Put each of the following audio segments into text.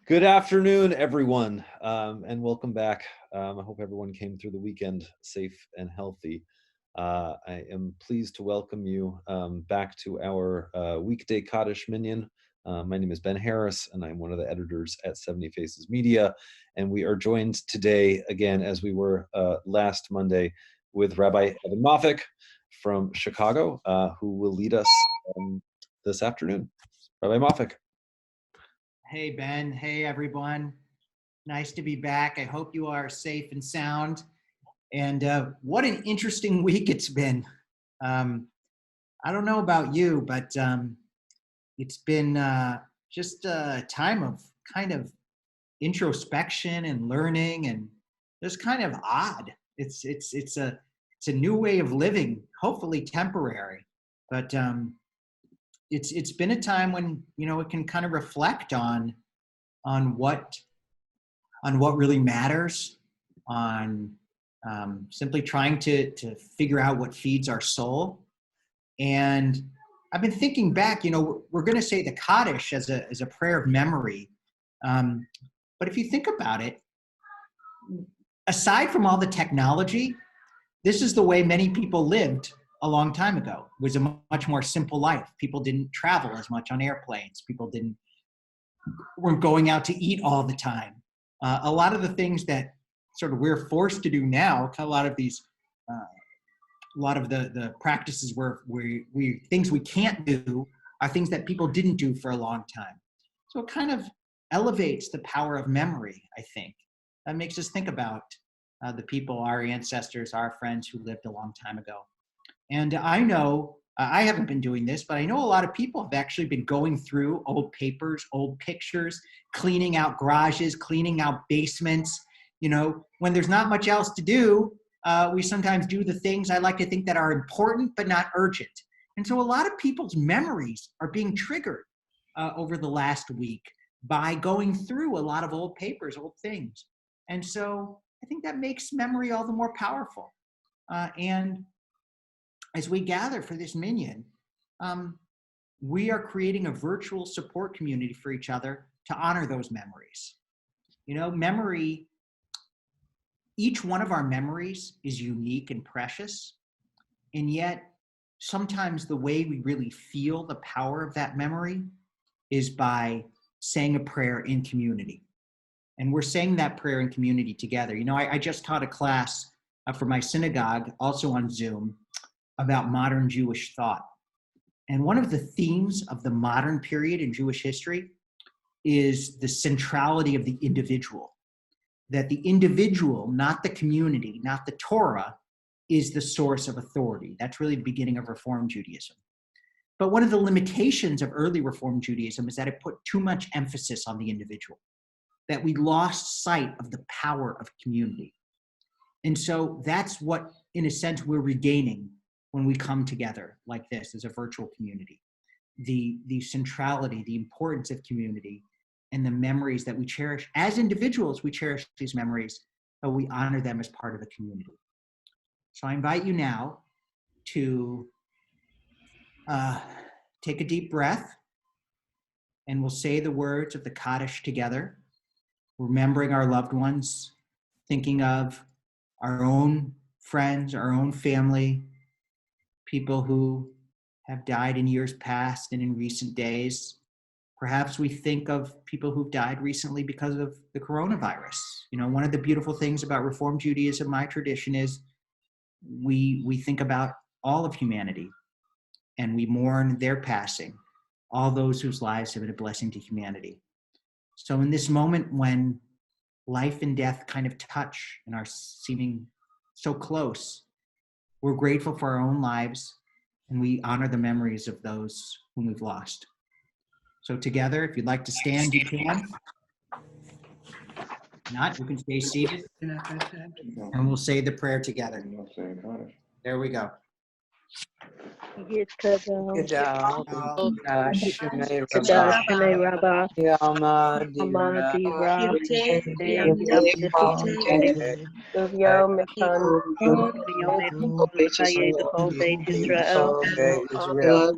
Good afternoon, everyone, and welcome back. I hope everyone came through the weekend safe and healthy. I am pleased to welcome you back to our weekday Kaddish Minyan. My name is Ben Harris, and I'm one of the editors at 70 Faces Media. And we are joined today, again, as we were last Monday, with Rabbi Evan Moffic from Chicago, who will lead us this afternoon. Rabbi Moffic. Hey, Ben. Hey, everyone. Nice to be back. I hope you are safe and sound. And what an interesting week it's been. I don't know about you, but it's been just a time of kind of introspection and learning, and just kind of odd. It's a new way of living, hopefully temporary, but it's been a time when it can kind of reflect on what really matters, on simply trying to figure out what feeds our soul. And I've been thinking back, we're going to say the Kaddish as a prayer of memory, but if you think about it, aside from all the technology, this is the way many people lived a long time ago. It was a much more simple life. People didn't travel as much on airplanes. People weren't going out to eat all the time. A lot of the things that sort of we're forced to do now, a lot of the practices where we things we can't do are things that people didn't do for a long time. So it kind of elevates the power of memory, I think. That makes us think about the people, our ancestors, our friends who lived a long time ago. And I know, I haven't been doing this, but I know a lot of people have actually been going through old papers, old pictures, cleaning out garages, cleaning out basements. When there's not much else to do, we sometimes do the things I like to think that are important but not urgent. And so a lot of people's memories are being triggered over the last week by going through a lot of old papers, old things. And so I think that makes memory all the more powerful. And as we gather for this Minyan, we are creating a virtual support community for each other to honor those memories. Memory, each one of our memories is unique and precious, and yet sometimes the way we really feel the power of that memory is by saying a prayer in community. And we're saying that prayer in community together. I just taught a class for my synagogue, also on Zoom, about modern Jewish thought. And one of the themes of the modern period in Jewish history is the centrality of the individual. That the individual, not the community, not the Torah, is the source of authority. That's really the beginning of Reform Judaism. But one of the limitations of early Reform Judaism is that it put too much emphasis on the individual, that we lost sight of the power of community. And so that's what, in a sense, we're regaining when we come together like this as a virtual community. The centrality, the importance of community, and the memories that we cherish. As individuals, we cherish these memories, but we honor them as part of the community. So I invite you now to take a deep breath, and we'll say the words of the Kaddish together, remembering our loved ones, thinking of our own friends, our own family, people who have died in years past and in recent days. Perhaps we think of people who've died recently because of the coronavirus. One of the beautiful things about Reform Judaism, my tradition, is we think about all of humanity and we mourn their passing, all those whose lives have been a blessing to humanity. So in this moment when life and death kind of touch and are seeming so close, we're grateful for our own lives, and we honor the memories of those whom we've lost. So together, if you'd like to stand, you can. If not, you can stay seated, and we'll say the prayer together. There we go. Gadal, Shemay Rabba, Kaddish, Rabba, Yalma, Ama, Dira, Dira, Yalma, Yo, Mekan, Yo, Mekan, Chaye, the whole Beit Israel, Israel,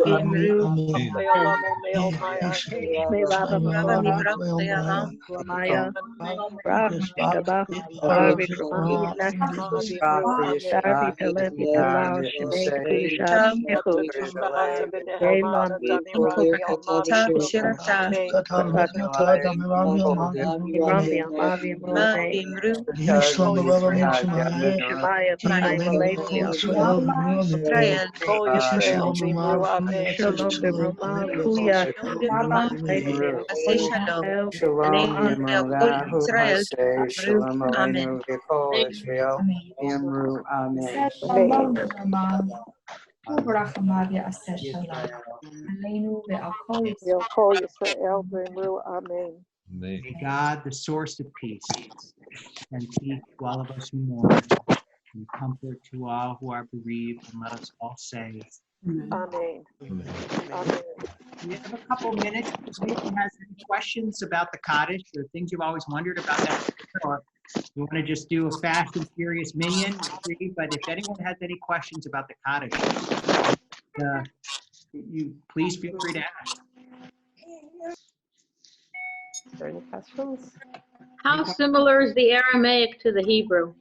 Imru, May Rabba, Maya, Rach, Tabach, Harvey, Ramana, Darby, Televi, Talau, Shemay, Kushab, Echo, Raymond, Rambia, Mavi, Mone, Shemaya, B'chaim, Aleithia, Shalom, Beroma, Kuya, Shalom, Yamolahu, Maseh, Shalom Aleinu, V'kol Israel, Amru, Amen. May God, the source of peace, and peace to all of us who mourn, and comfort to all who are bereaved, and let us all say, Amen. we have a couple minutes. If anyone has any questions about the Kaddish or things you've always wondered about that, or you want to just do a fast and furious Minyan, you're free. But if anyone has any questions about the Kaddish, you please feel free to ask. Are there any questions? How similar is the Aramaic to the Hebrew?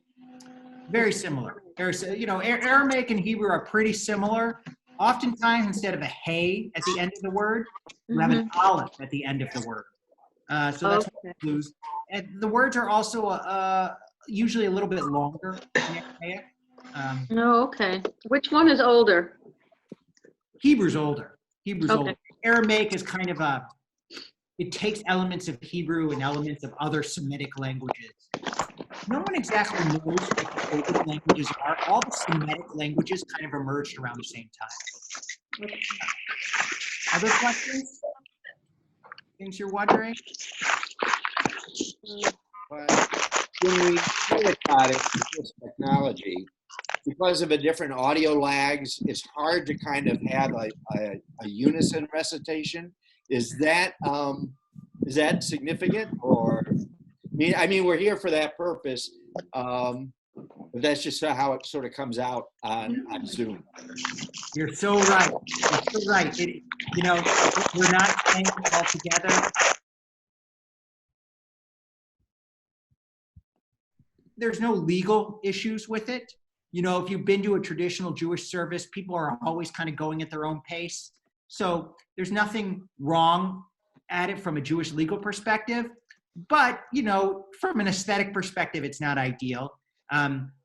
Very similar. There's, Aramaic and Hebrew are pretty similar. Oftentimes, instead of a hey at the end of the word, you have an aleph at the end of the word. So that's what we lose. And the words are also usually a little bit longer in Aramaic. Oh, okay. Which one is older? Hebrew's older. Hebrew's Okay. older. Aramaic is kind of it takes elements of Hebrew and elements of other Semitic languages. No one exactly knows what the oldest languages are. All the Semitic languages kind of emerged around the same time. Other questions? Things you're wondering? When we do a Kaddish with this technology, because of the different audio lags, it's hard to kind of have a unison recitation. Is that significant, or I mean, we're here for that purpose. But that's just how it sort of comes out on Zoom. You're so right. You're so right. We're not saying it all together. There's no legal issues with it. If you've been to a traditional Jewish service, people are always kind of going at their own pace. So there's nothing wrong at it from a Jewish legal perspective. But, from an aesthetic perspective, it's not ideal.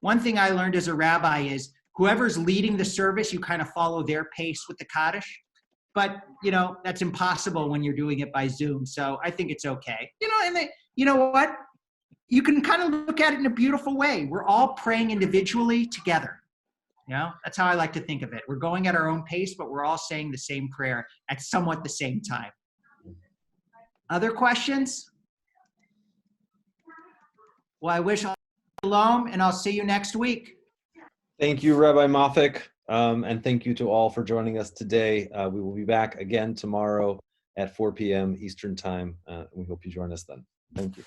One thing I learned as a rabbi is whoever's leading the service, you kind of follow their pace with the Kaddish. But, that's impossible when you're doing it by Zoom. So I think it's okay. And you know what? You can kind of look at it in a beautiful way. We're all praying individually together. That's how I like to think of it. We're going at our own pace, but we're all saying the same prayer at somewhat the same time. Other questions? Well, I wish all shalom, and I'll see you next week. Thank you, Rabbi Moffic, and thank you to all for joining us today. We will be back again tomorrow at 4 p.m. Eastern Time. We hope you join us then. Thank you.